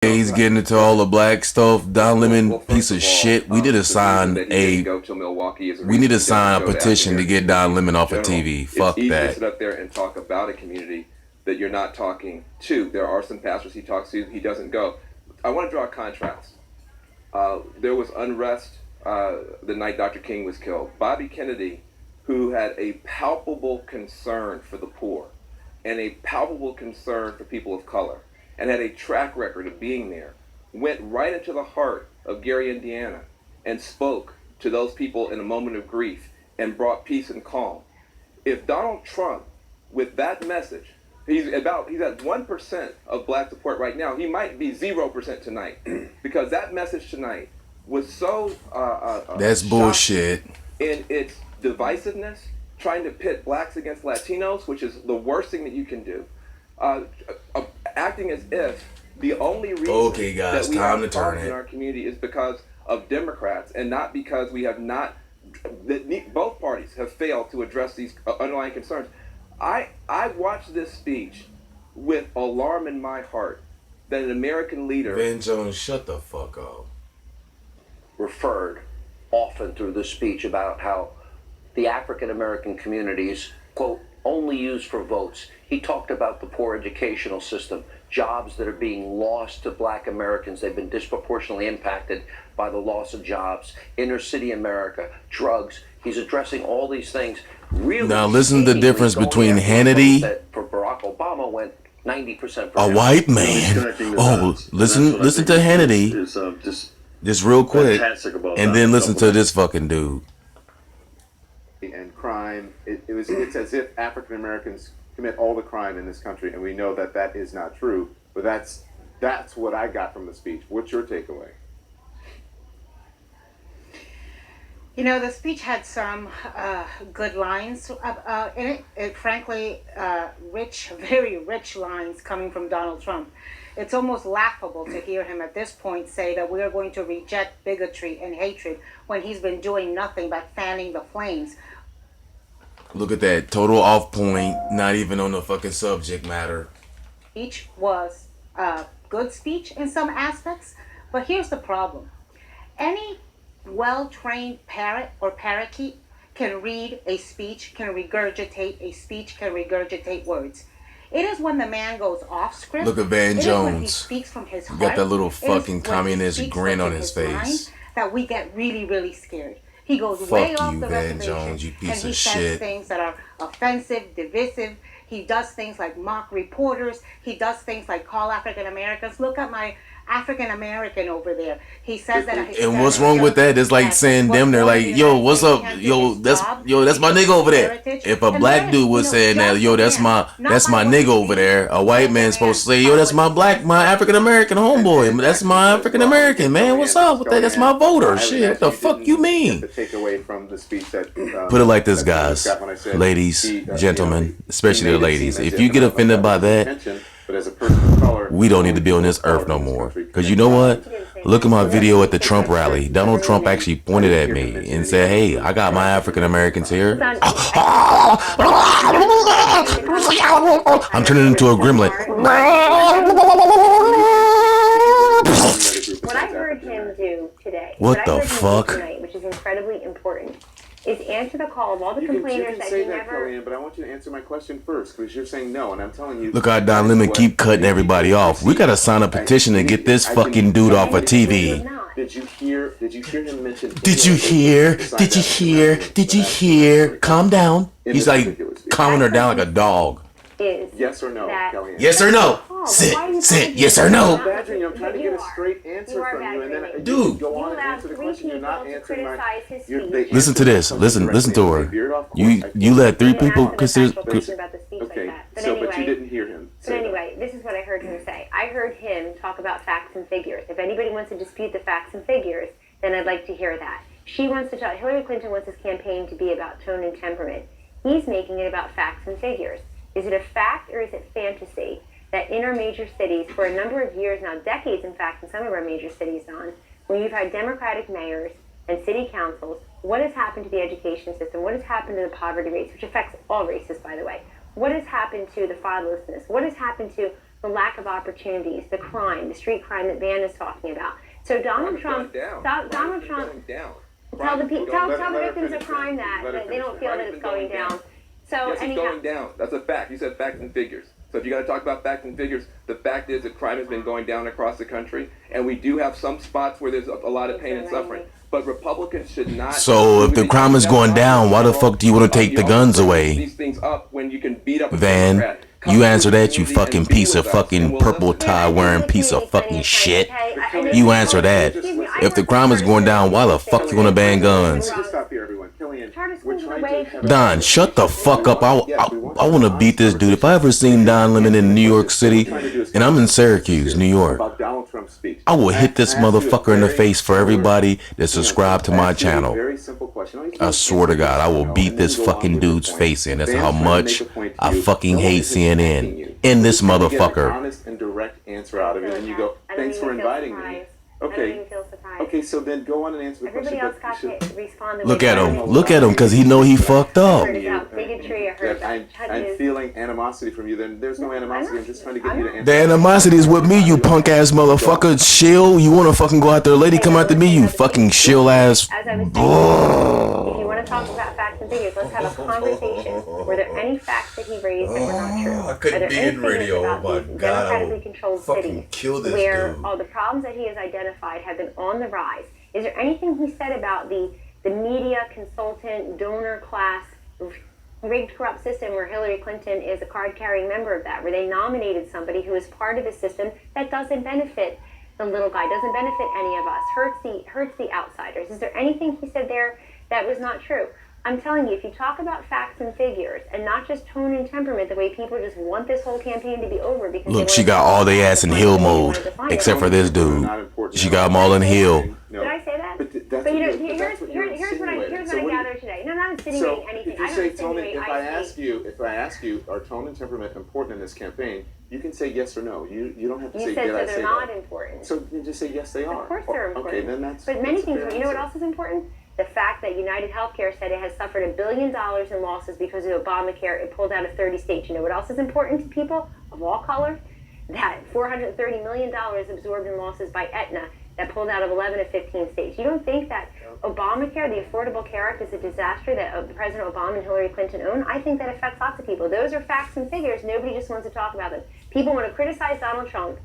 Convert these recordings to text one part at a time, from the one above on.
He's getting into all the black stuff. Don Lemon, piece of shit. We need to sign a petition to get Don Lemon off of TV. Fuck that. It's easy to sit up there and talk about a community that you're not talking to. There are some pastors he talks to, he doesn't go. I want to draw a contrast. There was unrest the night Dr. King was killed. Bobby Kennedy, who had a palpable concern for the poor and a palpable concern for people of color, and had a track record of being there, went right into the heart of Gary, Indiana, and spoke to those people in a moment of grief and brought peace and calm. If Donald Trump, with that message, he's at 1% of black support right now, he might be 0% tonight, because that message tonight was so that's bullshit. In its divisiveness, trying to pit blacks against Latinos, which is the worst thing that you can do. Acting as if the only reason that we have problems in our community is because of Democrats, and not because we have not, that both parties have failed to address these underlying concerns. I watched this speech with alarm in my heart that an American leader... Van Jones, shut the fuck up. Referred often through this speech about how the African American communities, quote, only used for votes. He talked about the poor educational system, jobs that are being lost to black Americans. They've been disproportionately impacted by the loss of jobs. Inner city America, drugs. He's addressing all these things. Really, now listen to the difference between Hannity, that for Barack Obama went 90% for a white man. Oh, listen to Hannity. Just real quick, and then listen to this fucking dude. And crime, it's as if African Americans commit all the crime in this country, and we know that that is not true. But that's what I got from the speech. What's your takeaway? You know, the speech had some good lines in it. Frankly, very rich lines coming from Donald Trump. It's almost laughable to hear him at this point say that we are going to reject bigotry and hatred when he's been doing nothing but fanning the flames. Look at that. Total off point. Not even on the fucking subject matter. Each was a good speech in some aspects, but here's the problem. Any well-trained parrot or parakeet can read a speech, can regurgitate a speech, can regurgitate words. It is when the man goes off script. Look at Van Jones. When he speaks from his heart. Got that little fucking communist grin on his face. That we get really, really scared. He goes Fuck way off you, the Van reservation, Jones, you piece and he of says shit. things that are offensive, divisive. He does things like mock reporters. He does things like call African Americans. Look at my African American over there. He says that. And what's wrong with that? It's like saying them. They're like, yo, what's up? Yo, that's my nigga over there. If a black dude was saying that, yo, that's my nigga over there. A white man's supposed to say, yo, that's my African American homeboy. That's my African American man. What's up with that? That's my voter. Shit, what the fuck you mean? Put it like this, guys, ladies, gentlemen, especially the ladies. If you get offended by that, we don't need to be on this earth no more. Because you know what? Look at my video at the Trump rally. Donald Trump actually pointed at me and said, hey, I got my African Americans here. I'm turning into a gremlin. What I heard him do today, what the fuck? Tonight, which is incredibly important, is answer the call of all the complainers that he never... Kellyanne, but I want you to answer my question first, because you're saying no, and I'm telling you... Look how Don Lemon keep cutting everybody off. We gotta sign a petition to get this fucking dude off of TV. Did you hear him mention... Did you hear? Calm down. He's like calming her down like a dog. Yes or no, Kellyanne? Yes or no? Sit. Yes or no? I'm trying to get a straight answer from you, and then dude, go on and answer the question. You're not answering my... Listen to this. Listen to her. You let three people consider... Okay, but you didn't hear him. But anyway, this is what I heard him say. I heard him talk about facts and figures. If anybody wants to dispute the facts and figures, then I'd like to hear that. Hillary Clinton wants his campaign to be about tone and temperament. He's making it about facts and figures. Is it a fact or is it fantasy that in our major cities, for a number of years now, decades in fact, in some of our major cities, when you've had Democratic mayors and city councils, what has happened to the education system? What has happened to the poverty rates, which affects all races, by the way? What has happened to the fatherlessness? What has happened to the lack of opportunities, the crime, the street crime that Van is talking about. So Donald Trump, Donald Trump, tell the victims of crime that they don't feel that it's going down. So yes, it's going down. That's a fact. You said facts and figures. So if you got to talk about facts and figures, the fact is that crime has been going down across the country, and we do have some spots where there's a lot of pain and suffering. But Republicans should not. So if the crime is going down, why the fuck do you want to take the guns away? These things up when you can beat up Van, you answer that, you fucking piece of fucking purple tie wearing piece of fucking shit. You answer that. If the crime is going down, why the fuck you want to ban guns? Stop here, everyone. Killian, we're trying to have Don, shut the fuck up. I want to beat this dude. If I ever seen Don Lemon in New York City, and I'm in Syracuse, New York, about Donald Trump's speech. I will hit this motherfucker in the face for everybody that subscribe to my channel. Very simple question. I swear to God, I will beat this fucking dude's face in. That's how much I fucking hate CNN. In this motherfucker. Honest and direct answer out of it, and you go, "Thanks for inviting me." Okay. Okay, so then go on and answer the question. Everybody else got to respond. Look at him. Look at him, because he know he fucked up. I'm feeling animosity from you. Then there's no animosity. I'm just trying to get you to answer. The animosity is with me, you punk ass motherfucker. Shill, you wanna fucking go out there, lady? Come after me, you fucking shill ass. As I was saying, if you want to talk about facts and figures, let's have a conversation. Were there any facts that he raised that were not true? I couldn't be in radio. Oh my God, I will controlled fucking cities kill this where dude. all the problems that he has identified have been on the rise. Is there anything he said about the media consultant donor class rigged corrupt system where Hillary Clinton is a card-carrying member of that, where they nominated somebody who is part of a system that doesn't benefit the little guy, doesn't benefit any of us, hurts the outsiders? Is there anything he said there that was not true? I'm telling you, if you talk about facts and figures and not just tone and temperament, the way people just want this whole campaign to be over because look, she got all they ass in hill mode, except for this dude. She got them all in hill. Did I say that? But you know, here's what I gather today. No, I'm not insinuating anything. If you say, Tony, if I ask you, are tone and temperament important in this campaign? You can say yes or no. You don't have to say. You said did I they're say not that? important. So you just say yes, they are. Of course they're important. Okay, then that's. But many things. You know what answer. else is important? The fact that United Healthcare said it has suffered $1 billion in losses because of Obamacare. It pulled out of 30 states. You know what else is important to people of all colors? That $430 million absorbed in losses by Aetna that pulled out of 11 of 15 states. You don't think that Obamacare, the Affordable Care Act, is a disaster that President Obama and Hillary Clinton own? I think that affects lots of people. Those are facts and figures. Nobody just wants to talk about them. People want to criticize Donald Trump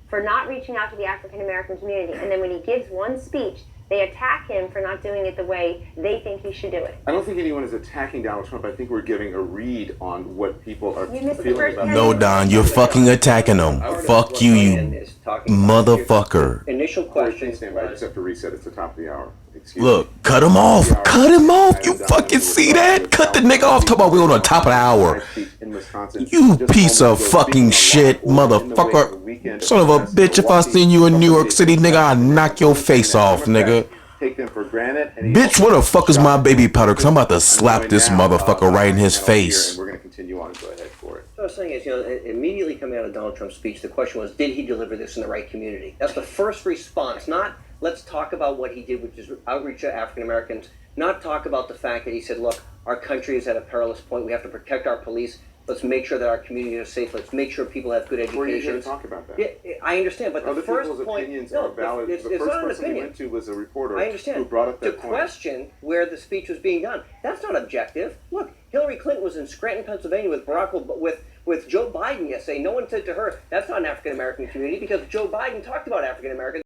for not reaching out to the African American community, and then when he gives one speech, they attack him for not doing it the way they think he should do it. I don't think anyone is attacking Donald Trump. I think we're giving a read on what people are feeling about. No, Don, you're fucking attacking him. Fuck you, you motherfucker. Initial question. Stand by. I just have to reset. It's the top of the hour. Excuse Look, cut him off. Cut him off. You fucking see that? Cut the nigga off. Talk about we on the top of the hour. You piece of fucking shit, motherfucker. Son of a bitch, if I seen you in New York City, nigga, I'd knock your face off, nigga. Take them for granted. Bitch, where the fuck is my baby powder? Because I'm about to slap this motherfucker right in his face. We're going to continue on. Go ahead for it. What I was saying is, immediately coming out of Donald Trump's speech, the question was, did he deliver this in the right community? That's the first response, not let's talk about what he did, which is outreach to African Americans, not talk about the fact that he said, look, our country is at a perilous point. We have to protect our police. Let's make sure that our community is safe. Let's make sure people have good education. Were you here to talk about that? Yeah, I understand, but the first people's point, opinions are valid. The first person we went to was a reporter I understand. who brought up that to point. question where the speech was being done. That's not objective. Look, Hillary Clinton was in Scranton, Pennsylvania with Joe Biden yesterday. No one said to her, that's not an African American community, because Joe Biden talked about African Americans.